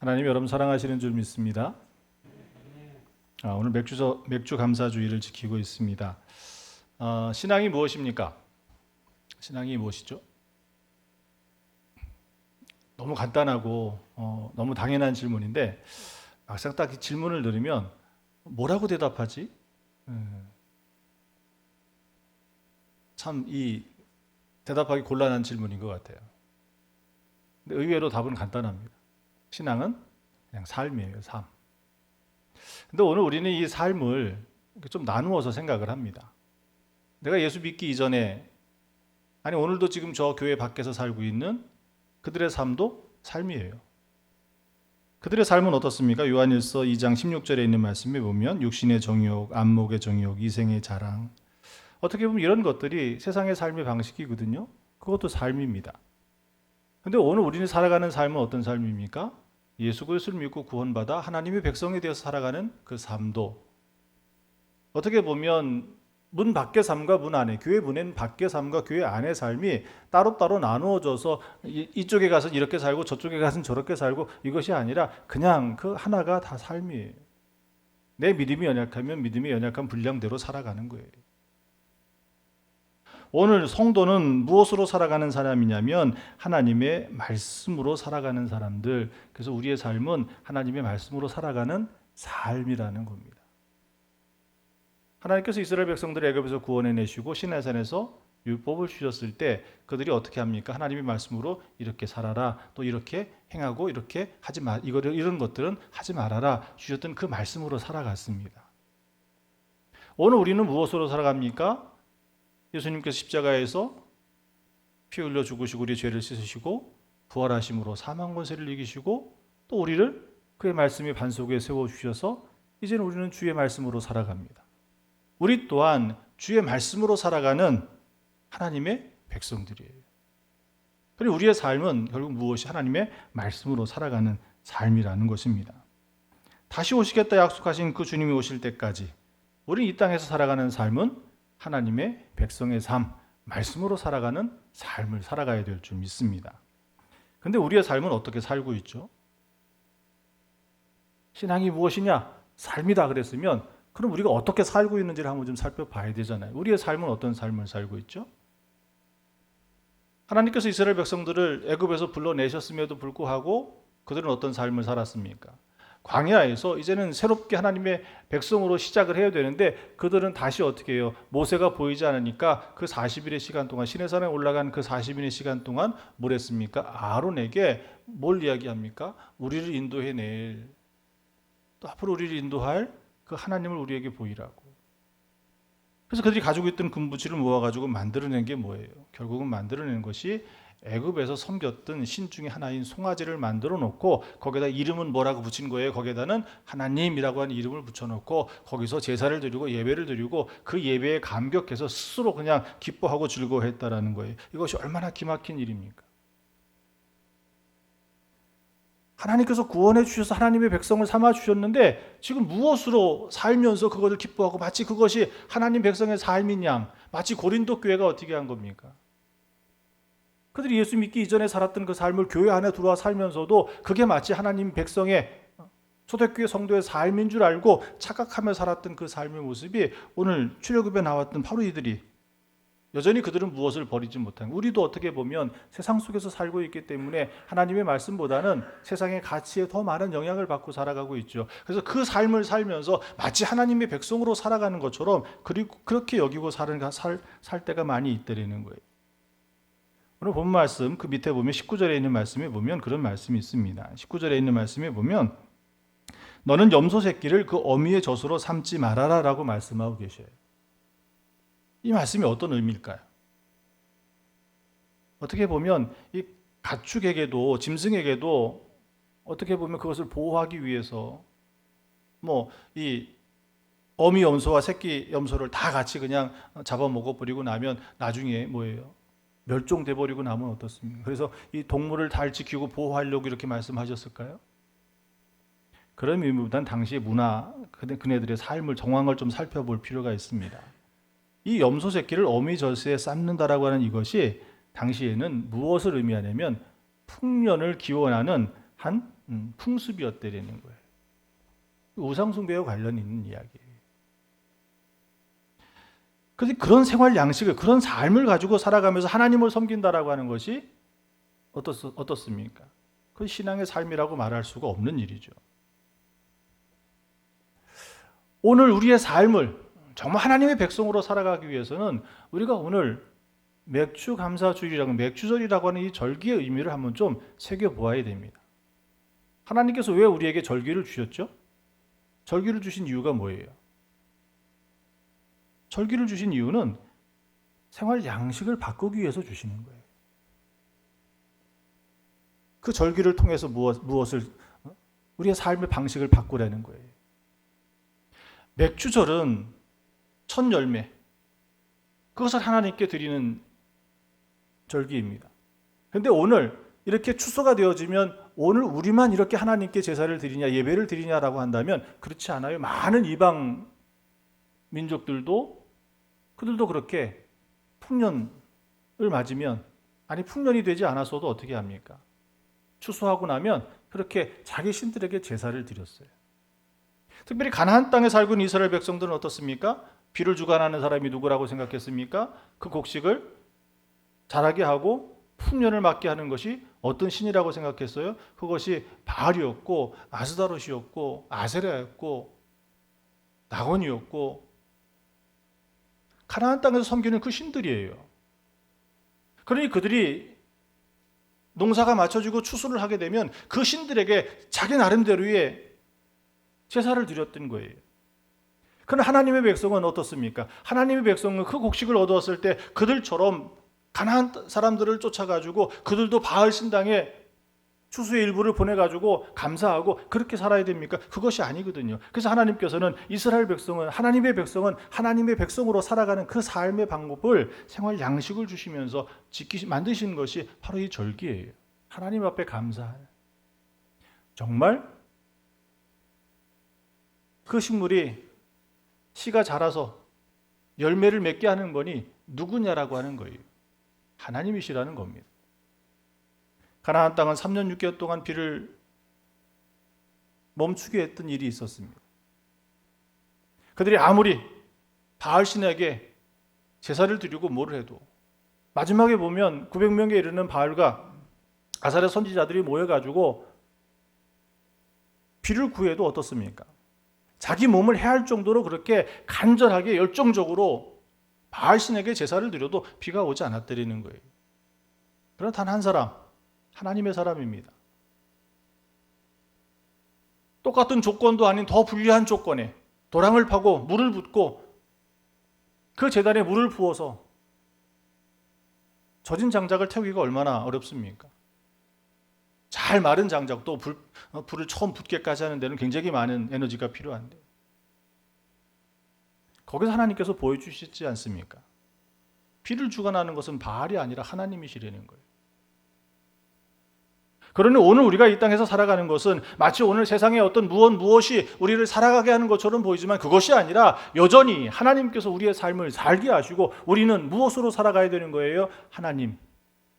하나님 여러분 사랑하시는 줄 믿습니다. 오늘 맥주 감사주의를 지키고 있습니다. 신앙이 무엇입니까? 신앙이 무엇이죠? 너무 간단하고 너무 당연한 질문인데 막상 딱 이 질문을 들으면 뭐라고 대답하지? 참 이 대답하기 곤란한 질문인 것 같아요. 근데 의외로 답은 간단합니다. 신앙은 그냥 삶이에요, 삶. 근데 오늘 우리는 이 삶을 좀 나누어서 생각을 합니다. 내가 예수 믿기 이전에, 아니 오늘도 지금 저 교회 밖에서 살고 있는 그들의 삶도 삶이에요. 그들의 삶은 어떻습니까? 요한일서 2장 16절에 있는 말씀에 보면 육신의 정욕, 안목의 정욕, 이생의 자랑, 어떻게 보면 이런 것들이 세상의 삶의 방식이거든요. 그것도 삶입니다. 근데 오늘 우리는 살아가는 삶은 어떤 삶입니까? 예수 그리스도를 믿고 구원받아 하나님의 백성이 되어서 살아가는 그 삶도 어떻게 보면 문 밖의 삶과 문 안에, 교회 문엔 밖의 삶과 교회 안의 삶이 따로따로 나누어져서 이쪽에 가서 이렇게 살고 저쪽에 가서 저렇게 살고 이것이 아니라 그냥 그 하나가 다 삶이에요. 내 믿음이 연약하면 믿음의 연약한 분량대로 살아가는 거예요. 오늘 성도는 무엇으로 살아가는 사람이냐면 하나님의 말씀으로 살아가는 사람들. 그래서 우리의 삶은 하나님의 말씀으로 살아가는 삶이라는 겁니다. 하나님께서 이스라엘 백성들을 애굽에서 구원해내시고 시내산에서 율법을 주셨을 때 그들이 어떻게 합니까? 하나님의 말씀으로 이렇게 살아라, 또 이렇게 행하고 이렇게 하지 마, 이런 것들은 하지 말아라 주셨던 그 말씀으로 살아갔습니다. 오늘 우리는 무엇으로 살아갑니까? 예수님께서 십자가에서 피 흘려 죽으시고 우리의 죄를 씻으시고 부활하심으로 사망 권세를 이기시고 또 우리를 그의 말씀의 반석에 세워주셔서 이제는 우리는 주의 말씀으로 살아갑니다. 우리 또한 주의 말씀으로 살아가는 하나님의 백성들이에요. 그리고 우리의 삶은 결국 무엇이 하나님의 말씀으로 살아가는 삶이라는 것입니다. 다시 오시겠다 약속하신 그 주님이 오실 때까지 우리는 이 땅에서 살아가는 삶은 하나님의 백성의 삶, 말씀으로 살아가는 삶을 살아가야 될 줄 믿습니다. 근데 우리의 삶은 어떻게 살고 있죠? 신앙이 무엇이냐? 삶이다 그랬으면 그럼 우리가 어떻게 살고 있는지를 한번 좀 살펴봐야 되잖아요. 우리의 삶은 어떤 삶을 살고 있죠? 하나님께서 이스라엘 백성들을 애굽에서 불러내셨음에도 불구하고 그들은 어떤 삶을 살았습니까? 광야에서 이제는 새롭게 하나님의 백성으로 시작을 해야 되는데 그들은 다시 어떻게 해요? 모세가 보이지 않으니까 그 40일의 시간 동안 시내산에 올라간 그 40일의 시간 동안 뭘 했습니까? 아론에게 뭘 이야기합니까? 우리를 인도해낼, 또 앞으로 우리를 인도할 그 하나님을 우리에게 보이라고. 그래서 그들이 가지고 있던 금부치를 모아가지고 만들어낸 게 뭐예요? 결국은 만들어낸 것이 애굽에서 섬겼던 신 중에 하나인 송아지를 만들어 놓고 거기다 이름은 뭐라고 붙인 거예요? 거기다는 하나님이라고 하는 이름을 붙여놓고 거기서 제사를 드리고 예배를 드리고 그 예배에 감격해서 스스로 그냥 기뻐하고 즐거워했다라는 거예요. 이것이 얼마나 기막힌 일입니까? 하나님께서 구원해 주셔서 하나님의 백성을 삼아 주셨는데 지금 무엇으로 살면서 그것을 기뻐하고 마치 그것이 하나님 백성의 삶인 양, 마치 고린도 교회가 어떻게 한 겁니까? 그들이 예수 믿기 이전에 살았던 그 삶을 교회 안에 들어와 살면서도 그게 마치 하나님 백성의 초대교회 성도의 삶인 줄 알고 착각하며 살았던 그 삶의 모습이 오늘 출애굽에 나왔던 바로 이들이 여전히 그들은 무엇을 버리지 못한, 우리도 어떻게 보면 세상 속에서 살고 있기 때문에 하나님의 말씀보다는 세상의 가치에 더 많은 영향을 받고 살아가고 있죠. 그래서 그 삶을 살면서 마치 하나님의 백성으로 살아가는 것처럼 그리고 그렇게 여기고 살 때가 많이 있다는 거예요. 오늘 본 말씀 그 밑에 보면 19절에 있는 말씀에 보면 그런 말씀이 있습니다. 19절에 있는 말씀에 보면 너는 염소 새끼를 그 어미의 젖으로 삼지 말아라 라고 말씀하고 계셔요. 이 말씀이 어떤 의미일까요? 어떻게 보면 이 가축에게도 짐승에게도 어떻게 보면 그것을 보호하기 위해서 이 어미 염소와 새끼 염소를 다 같이 그냥 잡아 먹어버리고 나면 나중에 뭐예요? 멸종돼 버리고 나면 어떻습니까? 그래서 이 동물을 잘 지키고 보호하려고 이렇게 말씀하셨을까요? 그런 의미보다는 당시의 문화, 그네들의 삶을 정황을 좀 살펴볼 필요가 있습니다. 이 염소 새끼를 어미 젖에 삶는다라고 하는 이것이 당시에는 무엇을 의미하냐면 풍년을 기원하는 한 풍습이었다는 거예요. 우상숭배와 관련 있는 이야기예요. 그런데 그런 생활 양식을, 그런 삶을 가지고 살아가면서 하나님을 섬긴다라고 하는 것이 어떻습니까? 그 신앙의 삶이라고 말할 수가 없는 일이죠. 오늘 우리의 삶을 정말 하나님의 백성으로 살아가기 위해서는 우리가 오늘 맥주절이라고 하는 이 절기의 의미를 한번 좀 새겨보아야 됩니다. 하나님께서 왜 우리에게 절기를 주셨죠? 절기를 주신 이유가 뭐예요? 절기를 주신 이유는 생활 양식을 바꾸기 위해서 주시는 거예요. 그 절기를 통해서 무엇을 우리의 삶의 방식을 바꾸라는 거예요. 맥주절은 첫 열매, 그것을 하나님께 드리는 절기입니다. 그런데 오늘 이렇게 추수가 되어지면 오늘 우리만 이렇게 하나님께 제사를 드리냐, 예배를 드리냐라고 한다면 그렇지 않아요. 많은 이방 민족들도 그들도 그렇게 풍년을 맞으면, 아니 풍년이 되지 않았어도 어떻게 합니까? 추수하고 나면 그렇게 자기 신들에게 제사를 드렸어요. 특별히 가나안 땅에 살고 있는 이스라엘 백성들은 어떻습니까? 비를 주관하는 사람이 누구라고 생각했습니까? 그 곡식을 자라게 하고 풍년을 맞게 하는 것이 어떤 신이라고 생각했어요? 그것이 바알이었고 아스다롯이었고 아세라였고 다곤이었고 가나안 땅에서 섬기는 그 신들이에요. 그러니 그들이 농사가 맞춰지고 추수를 하게 되면 그 신들에게 자기 나름대로의 제사를 드렸던 거예요. 그러나 하나님의 백성은 어떻습니까? 하나님의 백성은 그 곡식을 얻었을 때 그들처럼 가나안 사람들을 쫓아가지고 그들도 바알 신당에 추수의 일부를 보내가지고 감사하고 그렇게 살아야 됩니까? 그것이 아니거든요. 그래서 하나님께서는 이스라엘 백성은, 하나님의 백성은 하나님의 백성으로 살아가는 그 삶의 방법을, 생활 양식을 주시면서 만드시는 것이 바로 이 절기예요. 하나님 앞에 감사할. 정말 그 식물이 씨가 자라서 열매를 맺게 하는 분이 누구냐라고 하는 거예요. 하나님이시라는 겁니다. 가나안 땅은 3년 6개월 동안 비를 멈추게 했던 일이 있었습니다. 그들이 아무리 바알 신에게 제사를 드리고 뭐를 해도 마지막에 보면 900명에 이르는 바알과 아사랴 선지자들이 모여가지고 비를 구해도 어떻습니까? 자기 몸을 해할 정도로 그렇게 간절하게 열정적으로 바알 신에게 제사를 드려도 비가 오지 않았다는 거예요. 그러나 단 한 사람, 하나님의 사람입니다. 똑같은 조건도 아닌 더 불리한 조건에 도랑을 파고 물을 붓고 그 제단에 물을 부어서 젖은 장작을 태우기가 얼마나 어렵습니까? 잘 마른 장작도 불을 처음 붙게까지 하는 데는 굉장히 많은 에너지가 필요한데 거기서 하나님께서 보여주시지 않습니까? 비를 주관하는 것은 바알이 아니라 하나님이시라는 거예요. 그러니 오늘 우리가 이 땅에서 살아가는 것은 마치 오늘 세상에 어떤 무엇이 우리를 살아가게 하는 것처럼 보이지만 그것이 아니라 여전히 하나님께서 우리의 삶을 살게 하시고 우리는 무엇으로 살아가야 되는 거예요? 하나님.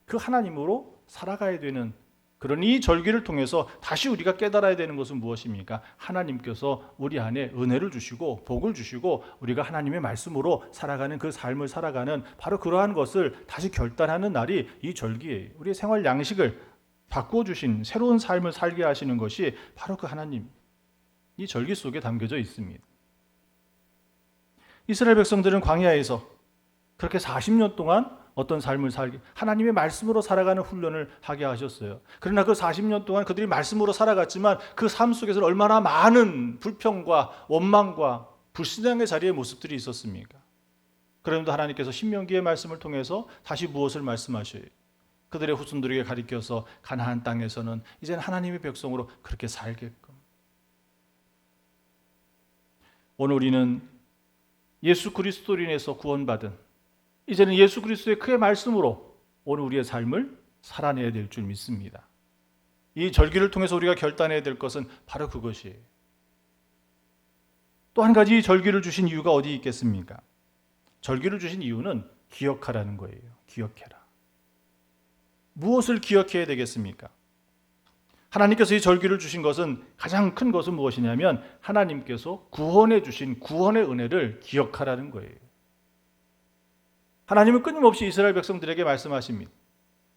그 하나님으로 살아가야 되는, 그러니 이 절기를 통해서 다시 우리가 깨달아야 되는 것은 무엇입니까? 하나님께서 우리 안에 은혜를 주시고 복을 주시고 우리가 하나님의 말씀으로 살아가는 그 삶을 살아가는 바로 그러한 것을 다시 결단하는 날이 이 절기예요. 우리의 생활 양식을 바꾸어 주신 새로운 삶을 살게 하시는 것이 바로 그 하나님, 이 절기 속에 담겨져 있습니다. 이스라엘 백성들은 광야에서 그렇게 40년 동안 어떤 삶을 살게, 하나님의 말씀으로 살아가는 훈련을 하게 하셨어요. 그러나 그 40년 동안 그들이 말씀으로 살아갔지만 그 삶 속에서는 얼마나 많은 불평과 원망과 불신앙의 자리의 모습들이 있었습니까? 그런데도 하나님께서 신명기의 말씀을 통해서 다시 무엇을 말씀하셔요? 그들의 후손들에게 가리켜서 가나안 땅에서는 이제는 하나님의 백성으로 그렇게 살게끔. 오늘 우리는 예수 그리스도로 인해서 구원받은, 이제는 예수 그리스도의 그의 말씀으로 오늘 우리의 삶을 살아내야 될 줄 믿습니다. 이 절기를 통해서 우리가 결단해야 될 것은 바로 그것이에요. 또 한 가지 절기를 주신 이유가 어디 있겠습니까? 절기를 주신 이유는 기억하라는 거예요. 기억해라. 무엇을 기억해야 되겠습니까? 하나님께서 이 절기를 주신 것은 가장 큰 것은 무엇이냐면 하나님께서 구원해 주신 구원의 은혜를 기억하라는 거예요. 하나님은 끊임없이 이스라엘 백성들에게 말씀하십니다.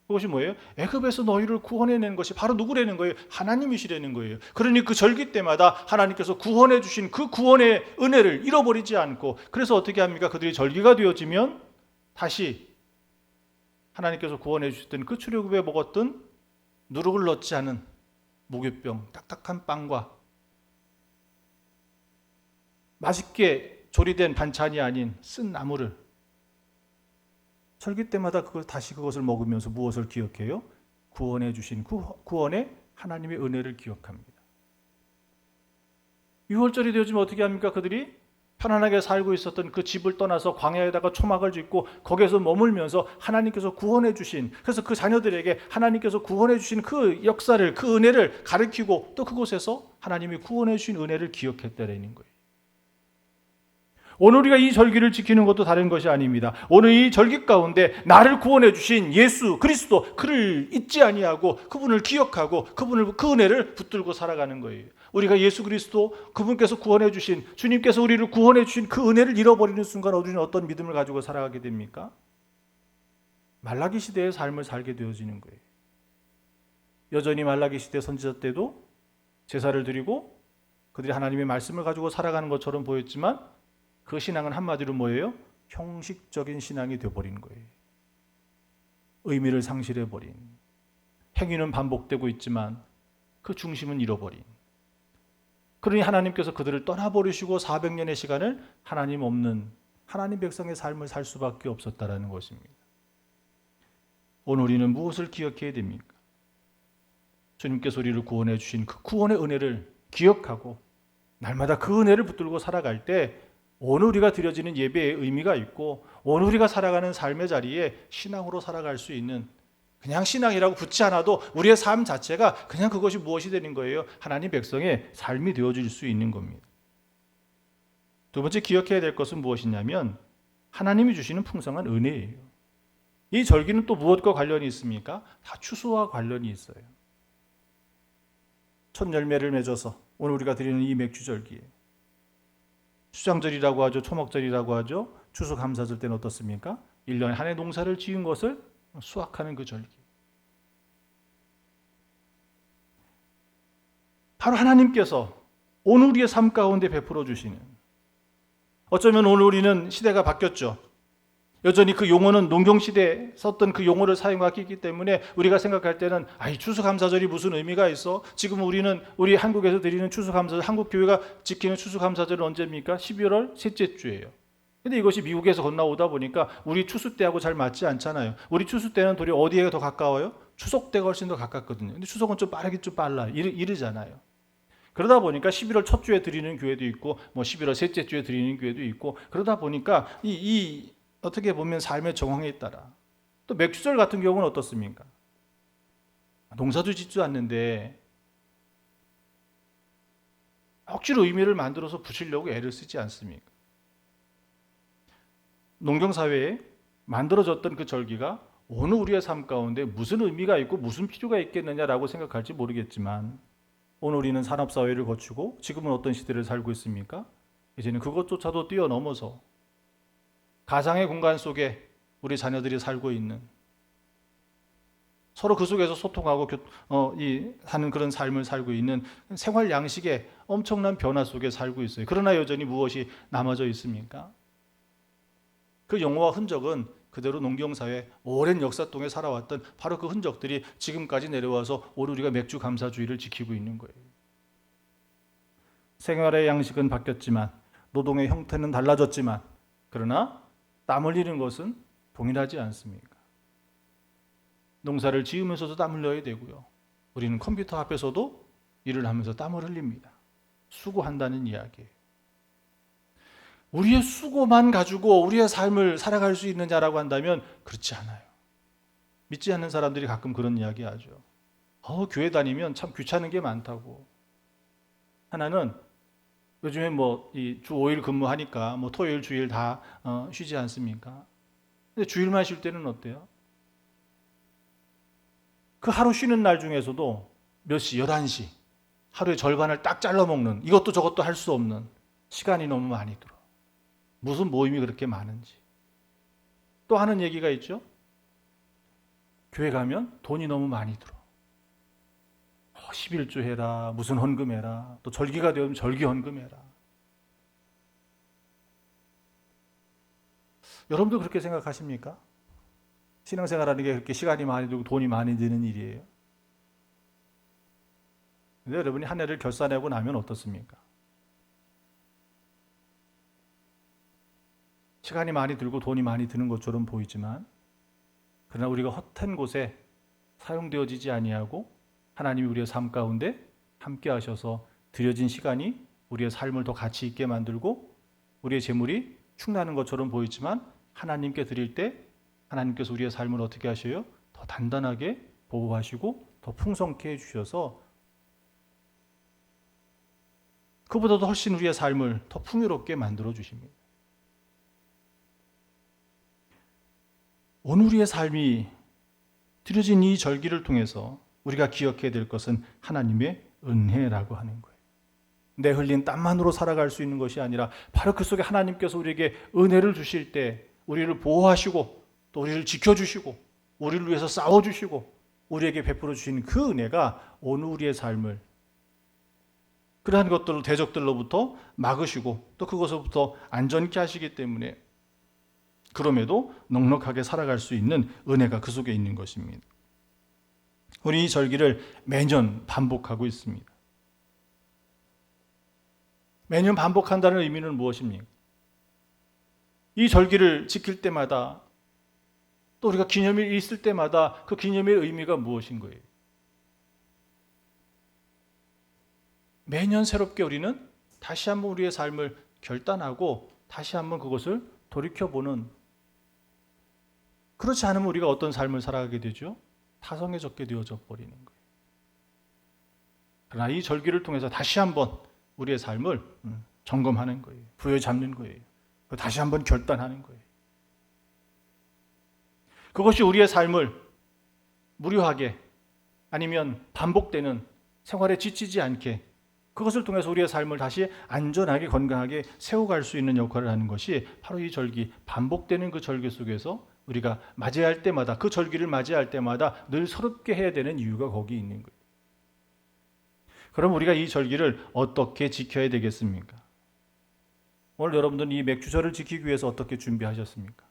그것이 뭐예요? 애굽에서 너희를 구원해낸 것이 바로 누구라는 거예요? 하나님이시라는 거예요. 그러니 그 절기 때마다 하나님께서 구원해 주신 그 구원의 은혜를 잃어버리지 않고, 그래서 어떻게 합니까? 그들이 절기가 되어지면 다시 하나님께서 구원해 주셨던 그 출애굽에 먹었던 누룩을 넣지 않은 무교병, 딱딱한 빵과 맛있게 조리된 반찬이 아닌 쓴 나물을, 절기 때마다 다시 그것을 먹으면서 무엇을 기억해요? 구원해 주신 구원의 하나님의 은혜를 기억합니다. 6월절이 되어지면 어떻게 합니까? 그들이 편안하게 살고 있었던 그 집을 떠나서 광야에다가 초막을 짓고 거기에서 머물면서 하나님께서 구원해 주신, 그래서 그 자녀들에게 하나님께서 구원해 주신 그 역사를, 그 은혜를 가르치고 또 그곳에서 하나님이 구원해 주신 은혜를 기억했다라는 거예요. 오늘 우리가 이 절기를 지키는 것도 다른 것이 아닙니다. 오늘 이 절기 가운데 나를 구원해 주신 예수 그리스도, 그를 잊지 아니하고 그분을 기억하고 그 은혜를 붙들고 살아가는 거예요. 우리가 예수 그리스도, 그분께서 구원해 주신, 주님께서 우리를 구원해 주신 그 은혜를 잃어버리는 순간 우리는 어떤 믿음을 가지고 살아가게 됩니까? 말라기 시대의 삶을 살게 되어지는 거예요. 여전히 말라기 시대 선지자 때도 제사를 드리고 그들이 하나님의 말씀을 가지고 살아가는 것처럼 보였지만 그 신앙은 한마디로 뭐예요? 형식적인 신앙이 되어버린 거예요. 의미를 상실해버린, 행위는 반복되고 있지만 그 중심은 잃어버린. 그러니 하나님께서 그들을 떠나버리시고 400년의 시간을 하나님 없는 하나님 백성의 삶을 살 수밖에 없었다라는 것입니다. 오늘 우리는 무엇을 기억해야 됩니까? 주님께서 우리를 구원해 주신 그 구원의 은혜를 기억하고 날마다 그 은혜를 붙들고 살아갈 때 오늘 우리가 드려지는 예배의 의미가 있고, 오늘 우리가 살아가는 삶의 자리에 신앙으로 살아갈 수 있는, 그냥 신앙이라고 붙지 않아도 우리의 삶 자체가 그냥 그것이 무엇이 되는 거예요? 하나님 백성의 삶이 되어질 수 있는 겁니다. 두 번째 기억해야 될 것은 무엇이냐면 하나님이 주시는 풍성한 은혜예요. 이 절기는 또 무엇과 관련이 있습니까? 다 추수와 관련이 있어요. 첫 열매를 맺어서 오늘 우리가 드리는 이 맥주절기에 수장절이라고 하죠. 초목절이라고 하죠. 추수감사절 때는 어떻습니까? 1년에 한 해 농사를 지은 것을 수확하는 그 절기. 바로 하나님께서 오늘 우리의 삶 가운데 베풀어 주시는, 어쩌면 오늘 우리는 시대가 바뀌었죠. 여전히 그 용어는 농경시대에 썼던 그 용어를 사용하기 때문에 우리가 생각할 때는 추수감사절이 무슨 의미가 있어? 지금 우리 한국에서 드리는 추수감사절, 한국교회가 지키는 추수감사절은 언제입니까? 11월 셋째 주예요. 근데 이것이 미국에서 건너오다 보니까 우리 추수 때하고 잘 맞지 않잖아요. 우리 추수 때는 도리어 어디에 더 가까워요? 추석 때가 훨씬 더 가깝거든요. 근데 추석은 좀 빠르긴 좀 빨라. 이르잖아요. 그러다 보니까 11월 첫 주에 드리는 교회도 있고 11월 셋째 주에 드리는 교회도 있고, 그러다 보니까 어떻게 보면 삶의 정황에 따라, 또 맥주절 같은 경우는 어떻습니까? 농사도 짓지 않는데 억지로 의미를 만들어서 붙이려고 애를 쓰지 않습니까? 농경사회에 만들어졌던 그 절기가 오늘 우리의 삶 가운데 무슨 의미가 있고 무슨 필요가 있겠느냐라고 생각할지 모르겠지만, 오늘 우리는 산업사회를 거치고 지금은 어떤 시대를 살고 있습니까? 이제는 그것조차도 뛰어넘어서 가상의 공간 속에 우리 자녀들이 살고 있는, 서로 그 속에서 소통하고 하는 그런 삶을 살고 있는 생활 양식의 엄청난 변화 속에 살고 있어요. 그러나 여전히 무엇이 남아져 있습니까? 그 영혼과 흔적은 그대로 농경사회 오랜 역사 동에 살아왔던 바로 그 흔적들이 지금까지 내려와서 오늘 우리가 맥주 감사주의를 지키고 있는 거예요. 생활의 양식은 바뀌었지만, 노동의 형태는 달라졌지만, 그러나 땀 흘리는 것은 동일하지 않습니까? 농사를 지으면서도 땀 흘려야 되고요. 우리는 컴퓨터 앞에서도 일을 하면서 땀을 흘립니다. 수고한다는 이야기예요. 우리의 수고만 가지고 우리의 삶을 살아갈 수 있느냐라고 한다면 그렇지 않아요. 믿지 않는 사람들이 가끔 그런 이야기 하죠. 교회 다니면 참 귀찮은 게 많다고. 하나는 요즘에 주 5일 근무하니까 토요일 주일 다 쉬지 않습니까? 근데 주일만 쉴 때는 어때요? 그 하루 쉬는 날 중에서도 몇 시, 11시. 하루의 절반을 딱 잘라 먹는, 이것도 저것도 할 수 없는 시간이 너무 많이 들어. 무슨 모임이 그렇게 많은지. 또 하는 얘기가 있죠. 교회 가면 돈이 너무 많이 들어. 11조 해라, 무슨 헌금해라, 또 절기가 되면 절기 헌금해라. 여러분도 그렇게 생각하십니까? 신앙생활하는 게 그렇게 시간이 많이 들고 돈이 많이 드는 일이에요. 근데 여러분이 한 해를 결산하고 나면 어떻습니까? 시간이 많이 들고 돈이 많이 드는 것처럼 보이지만, 그러나 우리가 헛된 곳에 사용되어지지 아니하고 하나님이 우리의 삶 가운데 함께 하셔서 드려진 시간이 우리의 삶을 더 가치 있게 만들고 우리의 재물이 축나는 것처럼 보이지만, 하나님께 드릴 때 하나님께서 우리의 삶을 어떻게 하셔요? 더 단단하게 보호하시고 더 풍성케 해주셔서 그보다도 훨씬 우리의 삶을 더 풍요롭게 만들어 주십니다. 오늘 우리의 삶이 드려진 이 절기를 통해서 우리가 기억해야 될 것은 하나님의 은혜라고 하는 거예요. 내 흘린 땀만으로 살아갈 수 있는 것이 아니라 바로 그 속에 하나님께서 우리에게 은혜를 주실 때 우리를 보호하시고 또 우리를 지켜주시고 우리를 위해서 싸워주시고 우리에게 베풀어 주신 그 은혜가 오늘 우리의 삶을 그러한 것들로 대적들로부터 막으시고 또 그것으로부터 안전케 하시기 때문에 그럼에도 넉넉하게 살아갈 수 있는 은혜가 그 속에 있는 것입니다. 우리 이 절기를 매년 반복하고 있습니다. 매년 반복한다는 의미는 무엇입니까? 이 절기를 지킬 때마다 또 우리가 기념일이 있을 때마다 그 기념일의 의미가 무엇인 거예요? 매년 새롭게 우리는 다시 한번 우리의 삶을 결단하고 다시 한번 그것을 돌이켜보는, 그렇지 않으면 우리가 어떤 삶을 살아가게 되죠? 타성해졌게 되어져 버리는 거예요. 그러나 이 절기를 통해서 다시 한번 우리의 삶을 점검하는 거예요. 부여잡는 거예요. 다시 한번 결단하는 거예요. 그것이 우리의 삶을 무료하게 아니면 반복되는 생활에 지치지 않게 그것을 통해서 우리의 삶을 다시 안전하게 건강하게 세워갈 수 있는 역할을 하는 것이 바로 이 절기, 반복되는 그 절기 속에서 우리가 맞이할 때마다 그 절기를 맞이할 때마다 늘 새롭게 해야 되는 이유가 거기 있는 거예요. 그럼 우리가 이 절기를 어떻게 지켜야 되겠습니까? 오늘 여러분들은 이 맥주절을 지키기 위해서 어떻게 준비하셨습니까?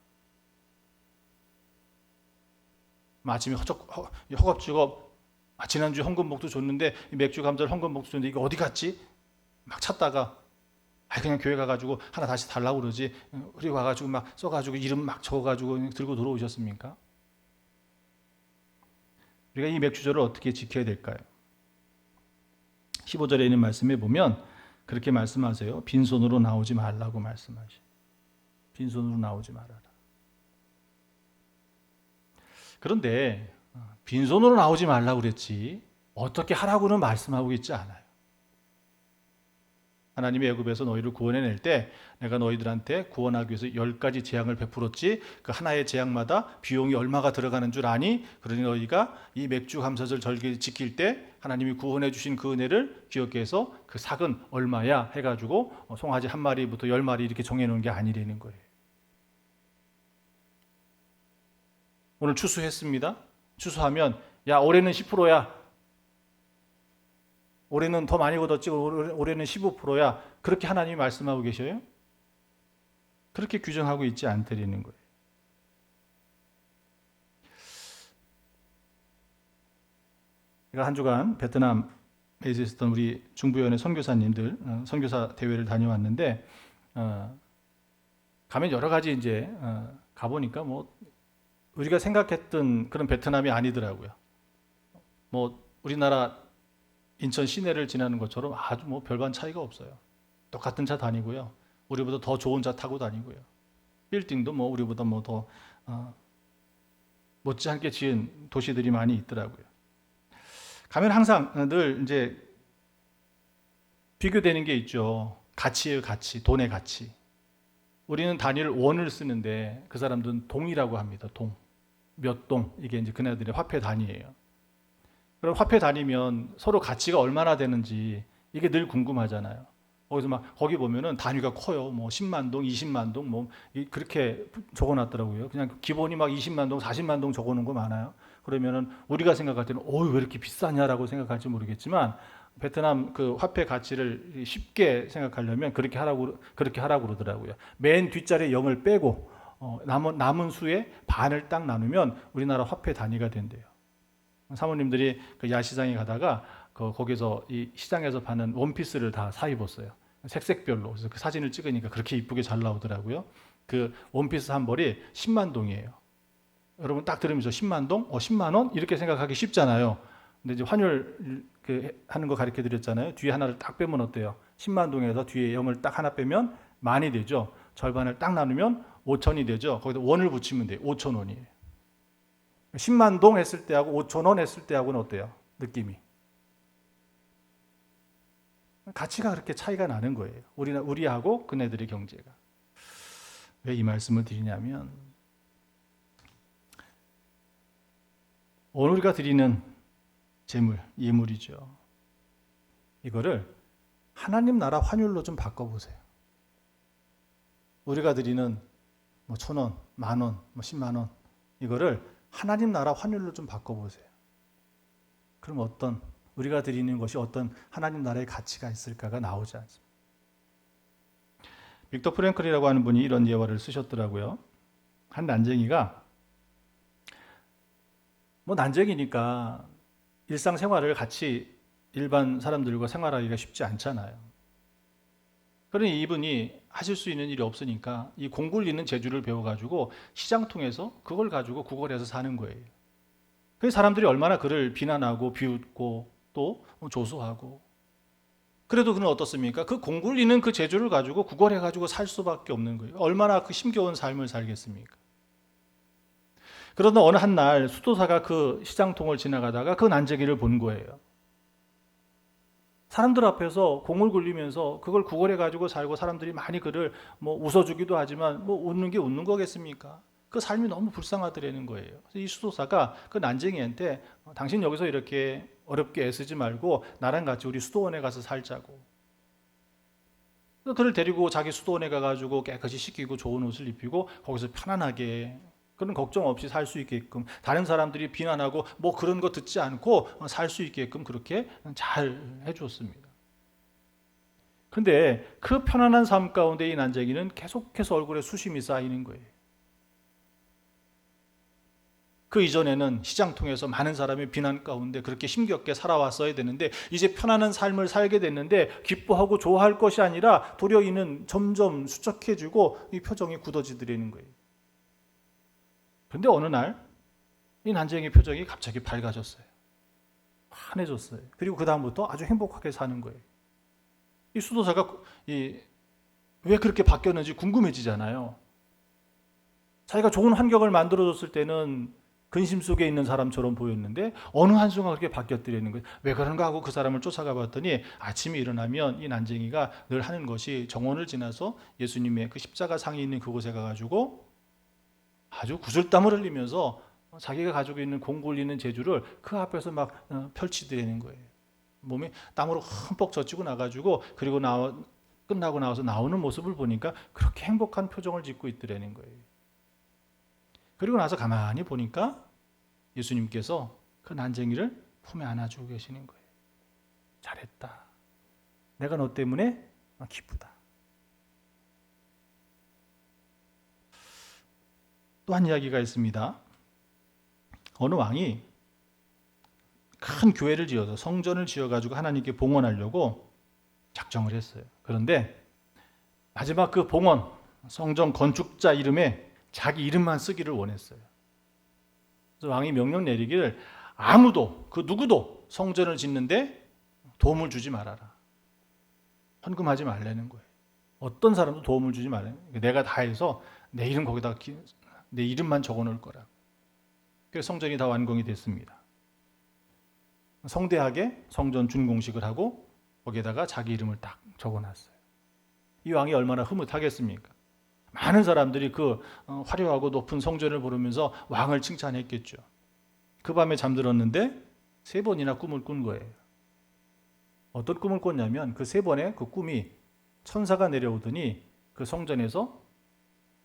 아침에 허겁지겁 지난주에 헌금목도 줬는데 맥주 감자를 헌금목도 줬는데 이거 어디 갔지? 막 찾다가 그냥 교회 가가지고 하나 다시 달라고 그러지. 그리고 와가지고 막 써가지고 이름 막 적어가지고 들고 들어오셨습니까? 우리가 이 맥주절을 어떻게 지켜야 될까요? 15절에 있는 말씀에 보면 그렇게 말씀하세요. 빈손으로 나오지 말라고 말씀하셔요. 빈손으로 나오지 말아라. 그런데 빈손으로 나오지 말라고 그랬지 어떻게 하라고는 말씀하고 있지 않아요. 하나님이 애굽에서 너희를 구원해낼 때 내가 너희들한테 구원하기 위해서 10가지 재앙을 베풀었지 그 하나의 재앙마다 비용이 얼마가 들어가는 줄 아니? 그러니 너희가 이 맥주 감사절 절기 지킬 때 하나님이 구원해 주신 그 은혜를 기억해서 그 삭은 얼마야 해가지고 송아지 한 마리부터 10마리 이렇게 정해놓은 게 아니라는 거예요. 오늘 추수했습니다. 추수하면 야 올해는 10%야. 올해는 더 많이 얻었지 올해는 15%야. 그렇게 하나님이 말씀하고 계셔요? 그렇게 규정하고 있지 않다는 거예요. 제가 한 주간 베트남에 있었던 우리 중부연의 선교사님들 선교사 대회를 다녀왔는데 가면 여러 가지 이제 가보니까 뭐 우리가 생각했던 그런 베트남이 아니더라고요. 뭐 우리나라 인천 시내를 지나는 것처럼 아주 뭐 별반 차이가 없어요. 똑같은 차 다니고요. 우리보다 더 좋은 차 타고 다니고요. 빌딩도 뭐 우리보다 뭐 더 못지않게 지은 도시들이 많이 있더라고요. 가면 항상 늘 이제 비교되는 게 있죠. 가치예요, 가치. 돈의 가치. 우리는 단위를 원을 쓰는데 그 사람들은 동이라고 합니다. 동. 몇 동. 이게 이제 그네들의 화폐 단위예요. 그럼 화폐 다니면 서로 가치가 얼마나 되는지 이게 늘 궁금하잖아요. 거기서 막 거기 보면은 단위가 커요. 뭐 10만 동, 20만 동, 뭐 그렇게 적어놨더라고요. 그냥 기본이 막 20만 동, 40만 동 적어놓은 거 많아요. 그러면은 우리가 생각할 때는 왜 이렇게 비싸냐라고 생각할지 모르겠지만 베트남 그 화폐 가치를 쉽게 생각하려면 그렇게 하라고 그러더라고요. 맨 뒷자리에 0을 빼고 남은 수의 반을 딱 나누면 우리나라 화폐 단위가 된대요. 사모님들이 그 야시장에 가다가 거기서 이 시장에서 파는 원피스를 다 사 입었어요. 색색별로. 그래서 그 사진을 찍으니까 그렇게 이쁘게 잘 나오더라고요. 그 원피스 한 벌이 10만 동이에요. 여러분 딱 들으면서 10만 동? 10만 원? 이렇게 생각하기 쉽잖아요. 근데 이제 환율 하는 거 가르쳐 드렸잖아요. 뒤에 하나를 딱 빼면 어때요? 10만 동에서 뒤에 0을 딱 하나 빼면 만이 되죠. 절반을 딱 나누면 5천이 되죠. 거기다 원을 붙이면 돼요. 5천 원이에요. 10만 동 했을 때하고 5천 원 했을 때하고는 어때요? 느낌이. 가치가 그렇게 차이가 나는 거예요. 우리하고 그네들의 경제가. 왜 이 말씀을 드리냐면 오늘 우리가 드리는 재물, 예물이죠. 이거를 하나님 나라 환율로 좀 바꿔보세요. 우리가 드리는 뭐 1,000원, 10,000원, 뭐 10만 원 이거를 하나님 나라 환율로 좀 바꿔보세요. 그럼 우리가 드리는 것이 어떤 하나님 나라의 가치가 있을까가 나오지 않습니다. 빅터 프랭클이라고 하는 분이 이런 예화를 쓰셨더라고요. 한 난쟁이가 뭐 난쟁이니까 일상생활을 같이 일반 사람들과 생활하기가 쉽지 않잖아요. 그러니 이분이 하실 수 있는 일이 없으니까 이 공 굴리는 재주를 배워가지고 시장 통해서 그걸 가지고 구걸해서 사는 거예요. 그래서 사람들이 얼마나 그를 비난하고 비웃고 또 조소하고 그래도 그는 어떻습니까? 그 공 굴리는 그 재주를 가지고 구걸해가지고 살 수밖에 없는 거예요. 얼마나 그 힘겨운 삶을 살겠습니까? 그러다 어느 한 날 수도사가 그 시장통을 지나가다가 그 난쟁이를 본 거예요. 사람들 앞에서 공을 굴리면서 그걸 구걸해가지고 살고 사람들이 많이 그를 뭐 웃어주기도 하지만 뭐 웃는 게 웃는 거겠습니까? 그 삶이 너무 불쌍하더라는 거예요. 그래서 이 수도사가 그 난쟁이한테 당신 여기서 이렇게 어렵게 애쓰지 말고 나랑 같이 우리 수도원에 가서 살자고. 그를 데리고 자기 수도원에 가가지고 깨끗이 씻기고 좋은 옷을 입히고 거기서 편안하게 그런 걱정 없이 살 수 있게끔 다른 사람들이 비난하고 뭐 그런 거 듣지 않고 살 수 있게끔 그렇게 잘 해주었습니다. 그런데 그 편안한 삶 가운데 이 난쟁이는 계속해서 얼굴에 수심이 쌓이는 거예요. 그 이전에는 시장 통해서 많은 사람의 비난 가운데 그렇게 힘겹게 살아왔어야 되는데 이제 편안한 삶을 살게 됐는데 기뻐하고 좋아할 것이 아니라 도리어 이는 점점 수척해지고 이 표정이 굳어지더라는 거예요. 그런데 어느 날 이 난쟁이 표정이 갑자기 밝아졌어요. 환해졌어요. 그리고 그 다음부터 아주 행복하게 사는 거예요. 이 수도사가 왜 그렇게 바뀌었는지 궁금해지잖아요. 자기가 좋은 환경을 만들어줬을 때는 근심 속에 있는 사람처럼 보였는데 어느 한순간 그렇게 바뀌었더라는 거예요. 왜 그런가 하고 그 사람을 쫓아가 봤더니 아침에 일어나면 이 난쟁이가 늘 하는 것이 정원을 지나서 예수님의 그 십자가 상이 있는 그곳에 가가지고 아주 구슬땀을 흘리면서 자기가 가지고 있는 공 굴리는 재주를 그 앞에서 막 펼치더라는 거예요. 몸이 땀으로 흠뻑 젖히고 나가지고 그리고 끝나고 나와서 나오는 모습을 보니까 그렇게 행복한 표정을 짓고 있더라는 거예요. 그리고 나서 가만히 보니까 예수님께서 그 난쟁이를 품에 안아주고 계시는 거예요. 잘했다. 내가 너 때문에 기쁘다. 또 한 이야기가 있습니다. 어느 왕이 큰 교회를 지어서 성전을 지어가지고 하나님께 봉헌하려고 작정을 했어요. 그런데 마지막 그 봉헌, 성전 건축자 이름에 자기 이름만 쓰기를 원했어요. 그래서 왕이 명령 내리기를 아무도 그 누구도 성전을 짓는데 도움을 주지 말아라. 헌금하지 말라는 거예요. 어떤 사람도 도움을 주지 말라는 거예요. 내가 다 해서 내 이름 거기다 내 이름만 적어 놓을 거라. 그래서 성전이 다 완공이 됐습니다. 성대하게 성전 준공식을 하고 거기에다가 자기 이름을 딱 적어놨어요. 이 왕이 얼마나 흐뭇하겠습니까? 많은 사람들이 그 화려하고 높은 성전을 보면서 왕을 칭찬했겠죠. 그 밤에 잠들었는데 3번이나 꿈을 꾼 거예요. 어떤 꿈을 꿨냐면 그 3번의 그 꿈이 천사가 내려오더니 그 성전에서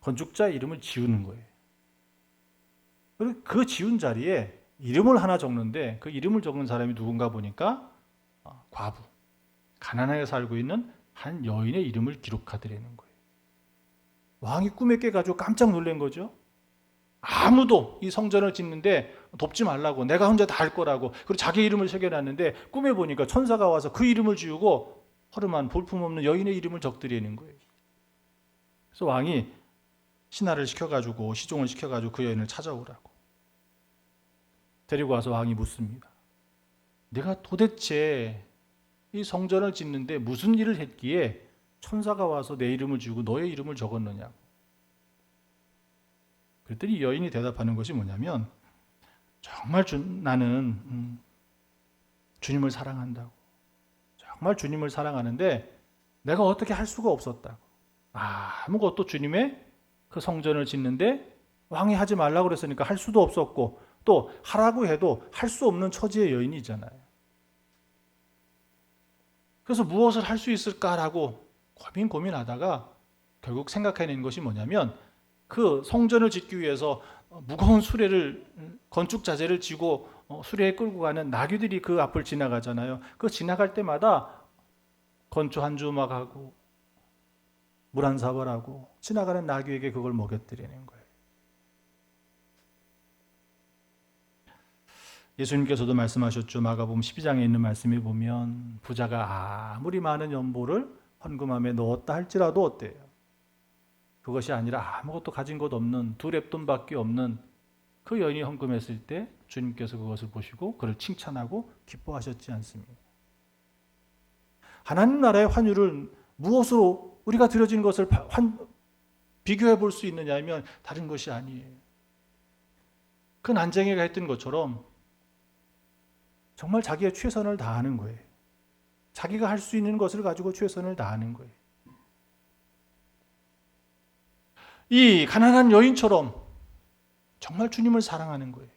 건축자의 이름을 지우는 거예요. 그리고 그 지운 자리에 이름을 하나 적는데 그 이름을 적는 사람이 누군가 보니까 과부, 가난하게 살고 있는 한 여인의 이름을 기록하더라는 거예요. 왕이 꿈에 깨가지고 깜짝 놀란 거죠. 아무도 이 성전을 짓는데 돕지 말라고, 내가 혼자 다 할 거라고, 그리고 자기 이름을 새겨놨는데 꿈에 보니까 천사가 와서 그 이름을 지우고 허름한 볼품없는 여인의 이름을 적더라는 거예요. 그래서 왕이 신하를 시켜가지고, 시종을 시켜가지고 그 여인을 찾아오라고 데리고 와서 왕이 묻습니다. 내가 도대체 이 성전을 짓는데 무슨 일을 했기에 천사가 와서 내 이름을 지우고 너의 이름을 적었느냐고. 그랬더니 여인이 대답하는 것이 뭐냐면, 정말 나는 주님을 사랑한다고. 정말 주님을 사랑하는데 내가 어떻게 할 수가 없었다고. 아무것도 주님의 그 성전을 짓는데 왕이 하지 말라고 그랬으니까 할 수도 없었고, 또 하라고 해도 할 수 없는 처지의 여인이잖아요. 그래서 무엇을 할 수 있을까라고 고민하다가 결국 생각해낸 것이 뭐냐면, 그 성전을 짓기 위해서 무거운 수레를, 건축 자재를 지고 수레에 끌고 가는 나귀들이 그 앞을 지나가잖아요. 그 지나갈 때마다 건초 한 주먹하고 물 한 사발하고 지나가는 나귀에게 그걸 먹여드리는 거예요. 예수님께서도 말씀하셨죠. 마가복음 12장에 있는 말씀에 보면 부자가 아무리 많은 연보를 헌금함에 넣었다 할지라도 어때요? 그것이 아니라 아무것도 가진 것 없는 2렙돈밖에 없는 그 여인이 헌금했을 때 주님께서 그것을 보시고 그를 칭찬하고 기뻐하셨지 않습니까? 하나님 나라의 환율을 무엇으로 우리가 드려진 것을 비교해 볼 수 있느냐 하면 다른 것이 아니에요. 그 난쟁이가 했던 것처럼 정말 자기의 최선을 다하는 거예요. 자기가 할 수 있는 것을 가지고 최선을 다하는 거예요. 이 가난한 여인처럼 정말 주님을 사랑하는 거예요.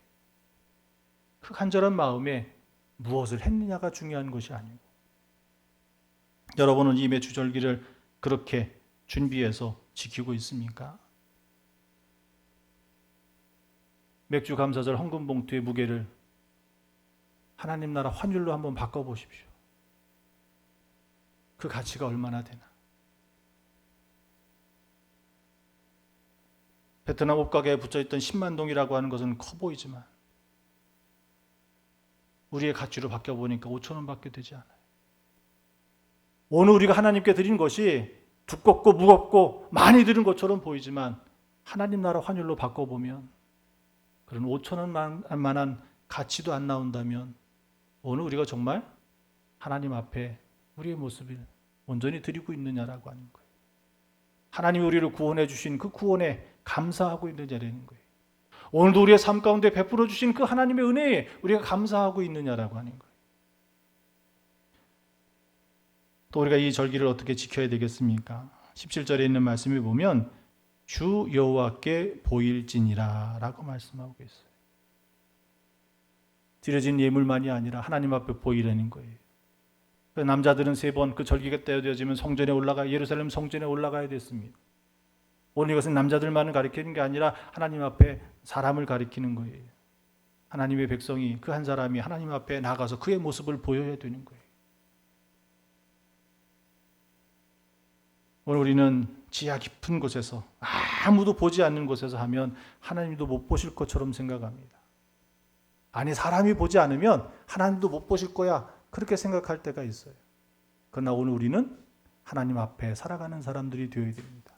그 간절한 마음에 무엇을 했느냐가 중요한 것이 아니고, 여러분은 이 매주절기를 그렇게 준비해서 지키고 있습니까? 맥주 감사절 헌금 봉투의 무게를 하나님 나라 환율로 한번 바꿔보십시오. 그 가치가 얼마나 되나? 베트남 옷가게에 붙여있던 10만 동이라고 하는 것은 커 보이지만 우리의 가치로 바뀌어보니까 5천 원밖에 되지 않아요. 오늘 우리가 하나님께 드린 것이 두껍고 무겁고 많이 드린 것처럼 보이지만 하나님 나라 환율로 바꿔보면 그런 5천 원만한 가치도 안 나온다면 오늘 우리가 정말 하나님 앞에 우리의 모습을 온전히 드리고 있느냐라고 하는 거예요. 하나님이 우리를 구원해 주신 그 구원에 감사하고 있느냐라는 거예요. 오늘도 우리의 삶 가운데 베풀어 주신 그 하나님의 은혜에 우리가 감사하고 있느냐라고 하는 거예요. 또 우리가 이 절기를 어떻게 지켜야 되겠습니까? 17절에 있는 말씀을 보면 주 여호와께 보일지니라 라고 말씀하고 있어요. 드려진 예물만이 아니라 하나님 앞에 보이라는 거예요. 남자들은 3번 그 절기가 되어지면 성전에 예루살렘 성전에 올라가야 됐습니다. 오늘 이것은 남자들만을 가리키는 게 아니라 하나님 앞에 사람을 가리키는 거예요. 하나님의 백성이, 그 한 사람이 하나님 앞에 나가서 그의 모습을 보여야 되는 거예요. 오늘 우리는 지하 깊은 곳에서, 아무도 보지 않는 곳에서 하면 하나님도 못 보실 것처럼 생각합니다. 아니, 사람이 보지 않으면 하나님도 못 보실 거야, 그렇게 생각할 때가 있어요. 그러나 오늘 우리는 하나님 앞에 살아가는 사람들이 되어야 됩니다.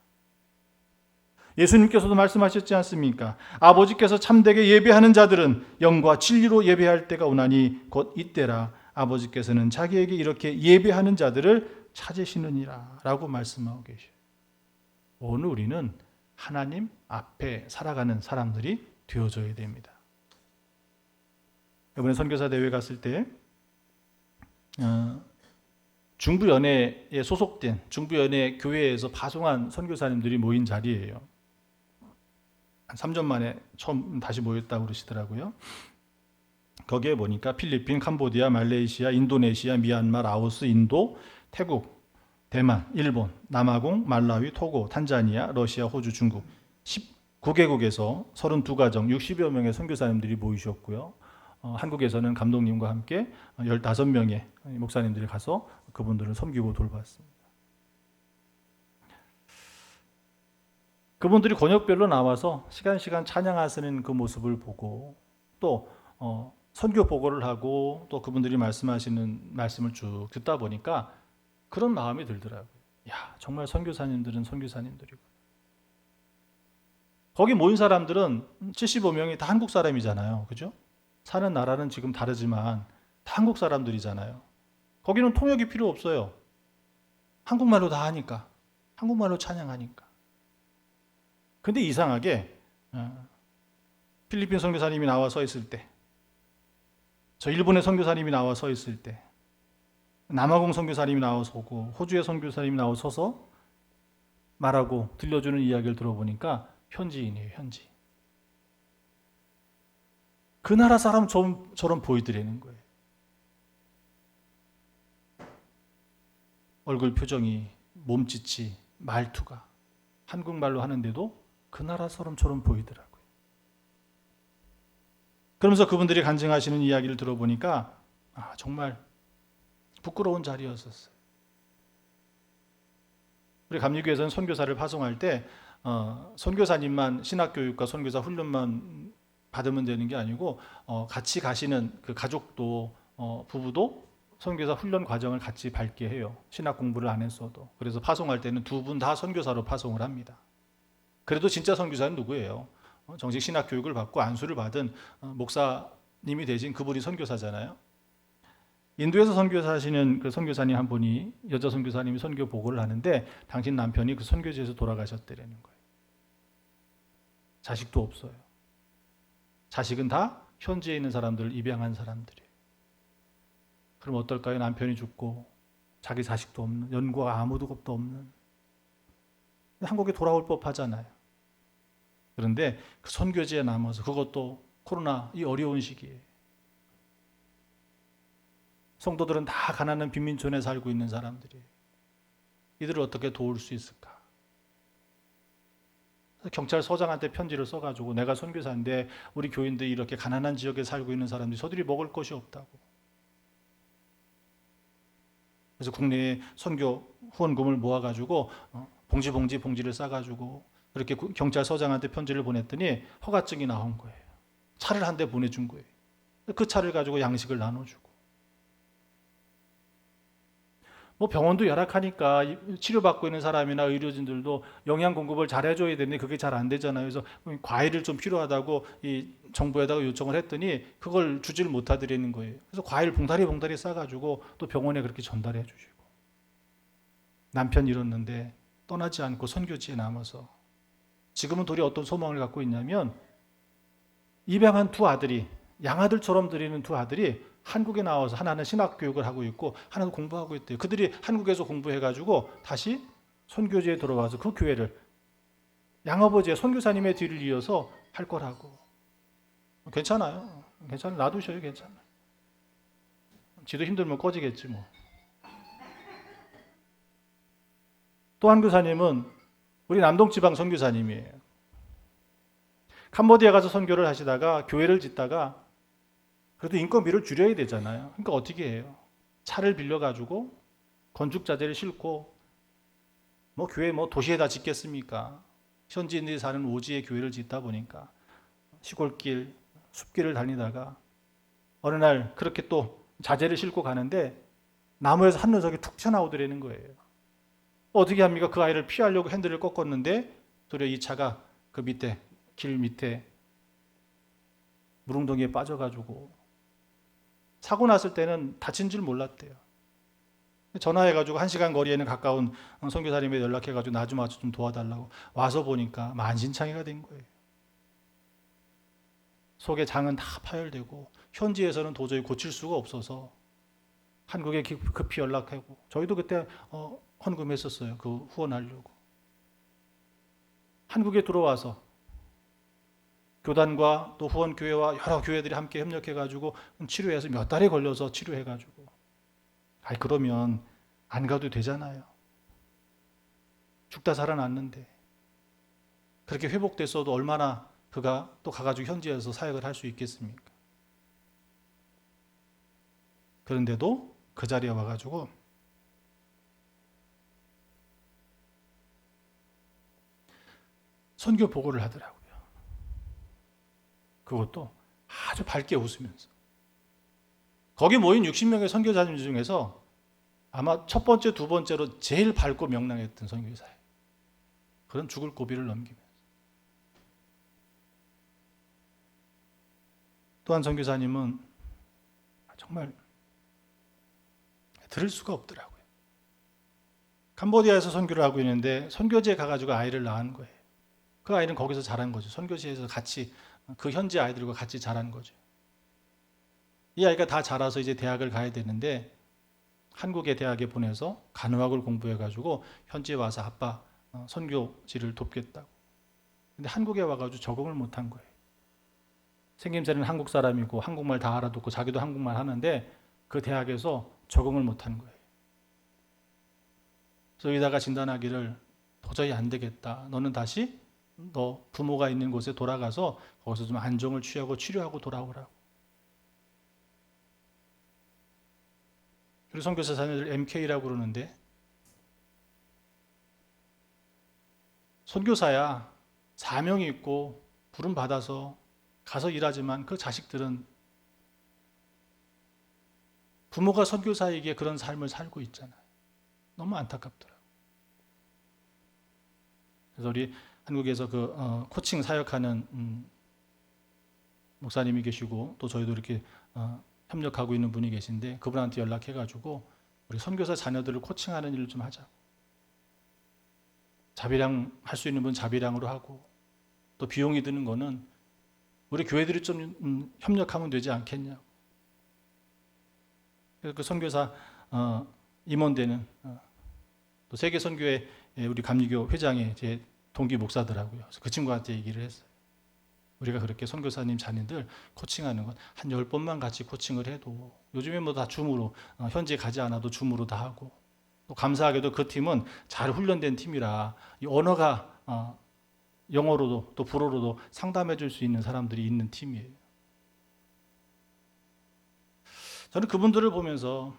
예수님께서도 말씀하셨지 않습니까? 아버지께서 참되게 예배하는 자들은 영과 진리로 예배할 때가 오나니 곧 이때라. 아버지께서는 자기에게 이렇게 예배하는 자들을 찾으시느니라 라고 말씀하고 계셔요. 오늘 우리는 하나님 앞에 살아가는 사람들이 되어줘야 됩니다. 이번에 선교사 대회 갔을 때 중부연회에 소속된 중부연회 교회에서 파송한 선교사님들이 모인 자리예요. 한 3년 만에 처음 다시 모였다고 그러시더라고요. 거기에 보니까 필리핀, 캄보디아, 말레이시아, 인도네시아, 미얀마, 라오스, 인도, 태국, 대만, 일본, 남아공, 말라위, 토고, 탄자니아, 러시아, 호주, 중국 19개국에서 32가정 60여 명의 선교사님들이 모이셨고요. 한국에서는 감독님과 함께 15명의 목사님들이 가서 그분들을 섬기고 돌봤습니다. 그분들이 권역별로 나와서 시간 찬양하시는 그 모습을 보고 또 선교 보고를 하고 또 그분들이 말씀하시는 말씀을 쭉 듣다 보니까 그런 마음이 들더라고요. 야, 정말 선교사님들은 선교사님들이고. 거기 모인 사람들은 75명이 다 한국 사람이잖아요. 그죠? 사는 나라는 지금 다르지만 다 한국 사람들이잖아요. 거기는 통역이 필요 없어요. 한국말로 다 하니까. 한국말로 찬양하니까. 근데 이상하게 필리핀 선교사님이 나와 서 있을 때, 저 일본의 선교사님이 나와 서 있을 때, 남아공 선교사님이 나와 서고 호주의 선교사님이 나와 서서 말하고 들려주는 이야기를 들어보니까 현지인이에요. 현지. 그 나라 사람처럼 보이더라는 거예요. 얼굴 표정이, 몸짓이, 말투가 한국말로 하는데도 그 나라 사람처럼 보이더라고요. 그러면서 그분들이 간증하시는 이야기를 들어보니까 정말 부끄러운 자리였었어요. 우리 감리교에서는 선교사를 파송할 때 선교사님만 신학교육과 선교사 훈련만 받으면 되는 게 아니고 같이 가시는 그 가족도 부부도 선교사 훈련 과정을 같이 밟게 해요. 신학 공부를 안 했어도. 그래서 파송할 때는 두 분 다 선교사로 파송을 합니다. 그래도 진짜 선교사는 누구예요? 정식 신학 교육을 받고 안수를 받은 목사님이 되신 그분이 선교사잖아요. 인도에서 선교사하시는 그 선교사님 한 분이, 여자 선교사님이 선교 보고를 하는데 당신 남편이 그 선교지에서 돌아가셨다는 거예요. 자식도 없어요. 자식은 다 현지에 있는 사람들을 입양한 사람들이에요. 그럼 어떨까요? 남편이 죽고 자기 자식도 없는, 연고가 아무도 없는. 한국에 돌아올 법하잖아요. 그런데 그 선교지에 남아서, 그것도 코로나 이 어려운 시기에 성도들은 다 가난한 빈민촌에 살고 있는 사람들이에요. 이들을 어떻게 도울 수 있을까? 경찰서장한테 편지를 써가지고, 내가 선교사인데 우리 교인들이 이렇게 가난한 지역에 살고 있는 사람들이 저들이 먹을 것이 없다고. 그래서 국내에 선교 후원금을 모아가지고 봉지를 싸가지고 그렇게 경찰서장한테 편지를 보냈더니 허가증이 나온 거예요. 차를 한 대 보내준 거예요. 그 차를 가지고 양식을 나눠주고. 뭐 병원도 열악하니까 치료받고 있는 사람이나 의료진들도 영양 공급을 잘 해줘야 되는데 그게 잘 안 되잖아요. 그래서 과일을 좀 필요하다고 이 정부에다가 요청을 했더니 그걸 주지를 못하더라는 거예요. 그래서 과일 봉다리 싸가지고 또 병원에 그렇게 전달해 주시고. 남편 잃었는데 떠나지 않고 선교지에 남아서 지금은 둘이 어떤 소망을 갖고 있냐면, 입양한 두 아들이, 양아들처럼 드리는 두 아들이 한국에 나와서 하나는 신학 교육을 하고 있고 하나는 공부하고 있대요. 그들이 한국에서 공부해가지고 다시 선교지에 들어와서 그 교회를 양아버지의 선교사님의 뒤를 이어서 할 거라고. 괜찮아요. 괜찮아요. 놔두셔요. 괜찮아요. 지도 힘들면 꺼지겠지 뭐. 또 한 교사님은 우리 남동지방 선교사님이에요. 캄보디아 가서 선교를 하시다가 교회를 짓다가 그래도 인건비를 줄여야 되잖아요. 그러니까 어떻게 해요? 차를 빌려가지고 건축자재를 싣고 교회 도시에다 짓겠습니까? 현지인들이 사는 오지에 교회를 짓다 보니까 시골길, 숲길을 다니다가 어느 날 그렇게 또 자재를 싣고 가는데 나무에서 한 녀석이 툭 튀어나오더라는 거예요. 어떻게 합니까? 그 아이를 피하려고 핸들을 꺾었는데 도리어 이 차가 그 밑에, 길 밑에 물웅덩이에 빠져가지고 사고 났을 때는 다친 줄 몰랐대요. 전화해가지고 1시간 거리에는 가까운 선교사님에 연락해가지고 나 좀 와서 좀 도와달라고 와서 보니까 만신창이가 된 거예요. 속에 장은 다 파열되고 현지에서는 도저히 고칠 수가 없어서 한국에 급히 연락하고, 저희도 그때 헌금했었어요. 그 후원하려고. 한국에 들어와서 교단과 또 후원교회와 여러 교회들이 함께 협력해가지고 치료해서 몇 달에 걸려서 치료해가지고. 그러면 안 가도 되잖아요. 죽다 살아났는데. 그렇게 회복됐어도 얼마나 그가 또 가가지고 현지에서 사역을 할 수 있겠습니까? 그런데도 그 자리에 와가지고 선교 보고를 하더라고요. 그것도 아주 밝게 웃으면서. 거기 모인 60명의 선교사님 중에서 아마 첫 번째, 두 번째로 제일 밝고 명랑했던 선교사예요. 그런 죽을 고비를 넘기면서. 또한 선교사님은 정말 들을 수가 없더라고요. 캄보디아에서 선교를 하고 있는데 선교지에 가가지고 아이를 낳은 거예요. 그 아이는 거기서 자란 거죠. 선교지에서 같이 그 현지 아이들과 같이 자란 거죠. 이 아이가 다 자라서 이제 대학을 가야 되는데 한국의 대학에 보내서 간호학을 공부해가지고 현지에 와서 아빠 선교지를 돕겠다고. 근데 한국에 와가지고 적응을 못한 거예요. 생김새는 한국 사람이고 한국말 다 알아듣고 자기도 한국말 하는데 그 대학에서 적응을 못한 거예요. 그래서 의사가 진단하기를 도저히 안 되겠다. 너는 다시 너 부모가 있는 곳에 돌아가서 거기서 좀 안정을 취하고 치료하고 돌아오라고. 그리고 선교사 자녀들 MK라고 그러는데 선교사야 사명이 있고 부름 받아서 가서 일하지만 그 자식들은 부모가 선교사에게 그런 삶을 살고 있잖아요. 너무 안타깝더라고요. 그래서 우리 한국에서 코칭 사역하는 목사님이 계시고 또 저희도 이렇게 협력하고 있는 분이 계신데 그분한테 연락해가지고 우리 선교사 자녀들을 코칭하는 일을 좀 하자. 자비량 할 수 있는 분 자비량으로 하고 또 비용이 드는 거는 우리 교회들이 좀 협력하면 되지 않겠냐고. 그래서 그 선교사 임원되는 또 세계 선교회 우리 감리교 회장의 제 동기 목사더라고요. 그래서 그 친구한테 얘기를 했어요. 우리가 그렇게 선교사님 자녀들 코칭하는 건 한 10번만 같이 코칭을 해도 요즘에 뭐 다 줌으로 현지에 가지 않아도 줌으로 다 하고 또 감사하게도 그 팀은 잘 훈련된 팀이라 이 언어가 영어로도 또 불어로도 상담해 줄 수 있는 사람들이 있는 팀이에요. 저는 그분들을 보면서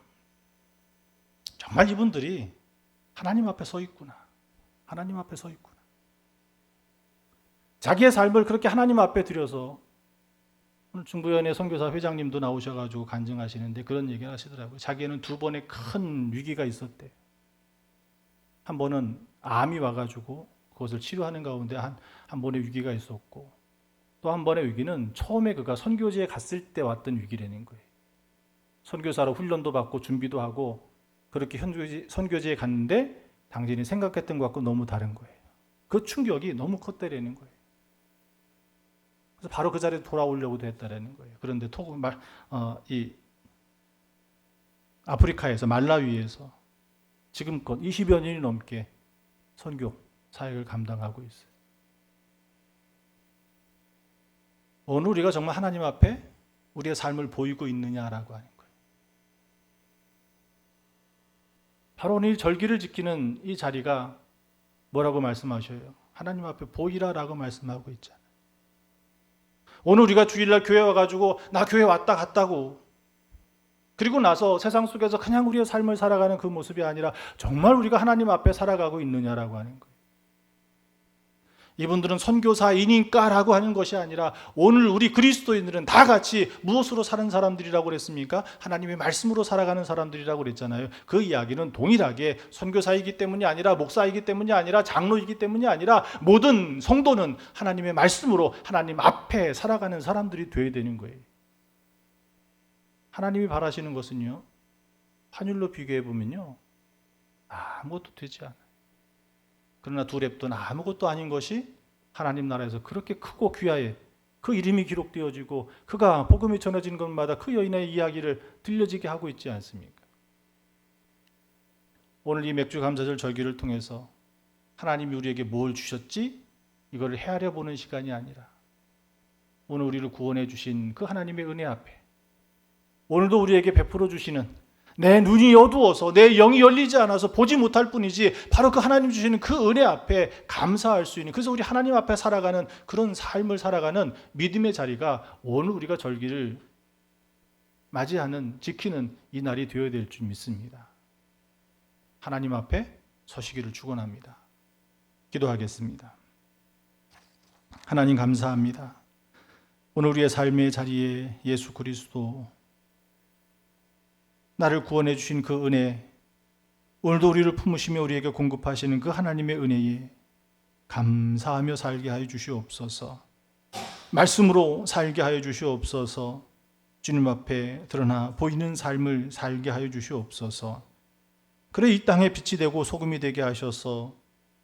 정말 이분들이 하나님 앞에 서 있구나. 하나님 앞에 서 있구나. 자기의 삶을 그렇게 하나님 앞에 들여서 오늘 중부연의 선교사 회장님도 나오셔가지고 간증하시는데 그런 얘기를 하시더라고요. 자기는 두 번의 큰 위기가 있었대요. 한 번은 암이 와가지고 그것을 치료하는 가운데 한 번의 위기가 있었고 또 한 번의 위기는 처음에 그가 선교지에 갔을 때 왔던 위기라는 거예요. 선교사로 훈련도 받고 준비도 하고 그렇게 선교지에 갔는데 당신이 생각했던 것과 너무 다른 거예요. 그 충격이 너무 컸다라는 거예요. 그래서 바로 그 자리에 돌아오려고도 했다라는 거예요. 그런데 이 아프리카에서 말라위에서 지금껏 20여 년이 넘게 선교 사역을 감당하고 있어요. 오늘 우리가 정말 하나님 앞에 우리의 삶을 보이고 있느냐라고 하는 거예요. 바로 오늘 절기를 지키는 이 자리가 뭐라고 말씀하셔요? 하나님 앞에 보이라라고 말씀하고 있잖아요. 오늘 우리가 주일날 교회 와가지고 나 교회 왔다 갔다고 그리고 나서 세상 속에서 그냥 우리의 삶을 살아가는 그 모습이 아니라 정말 우리가 하나님 앞에 살아가고 있느냐라고 하는 거예요. 이분들은 선교사이니까라고 하는 것이 아니라 오늘 우리 그리스도인들은 다 같이 무엇으로 사는 사람들이라고 그랬습니까? 하나님의 말씀으로 살아가는 사람들이라고 그랬잖아요. 그 이야기는 동일하게 선교사이기 때문이 아니라 목사이기 때문이 아니라 장로이기 때문이 아니라 모든 성도는 하나님의 말씀으로 하나님 앞에 살아가는 사람들이 되어야 되는 거예요. 하나님이 바라시는 것은요. 환율로 비교해 보면요. 아무것도 되지 않아요. 그러나 두 렙돈 아무것도 아닌 것이 하나님 나라에서 그렇게 크고 귀하에 그 이름이 기록되어지고 그가 복음이 전해진 것마다 그 여인의 이야기를 들려지게 하고 있지 않습니까? 오늘 이 맥주 감사절 절기를 통해서 하나님이 우리에게 뭘 주셨지? 이걸 헤아려 보는 시간이 아니라 오늘 우리를 구원해 주신 그 하나님의 은혜 앞에, 오늘도 우리에게 베풀어 주시는, 내 눈이 어두워서 내 영이 열리지 않아서 보지 못할 뿐이지 바로 그 하나님 주시는 그 은혜 앞에 감사할 수 있는, 그래서 우리 하나님 앞에 살아가는 그런 삶을 살아가는 믿음의 자리가 오늘 우리가 절기를 맞이하는, 지키는 이 날이 되어야 될 줄 믿습니다. 하나님 앞에 서시기를 축원합니다. 기도하겠습니다. 하나님 감사합니다. 오늘 우리의 삶의 자리에 예수 그리스도, 나를 구원해 주신 그 은혜, 오늘도 우리를 품으시며 우리에게 공급하시는 그 하나님의 은혜에 감사하며 살게 하여 주시옵소서. 말씀으로 살게 하여 주시옵소서. 주님 앞에 드러나 보이는 삶을 살게 하여 주시옵소서. 그래 이 땅에 빛이 되고 소금이 되게 하셔서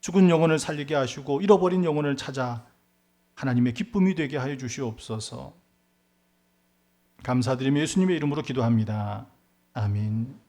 죽은 영혼을 살리게 하시고 잃어버린 영혼을 찾아 하나님의 기쁨이 되게 하여 주시옵소서. 감사드리며 예수님의 이름으로 기도합니다. 아멘.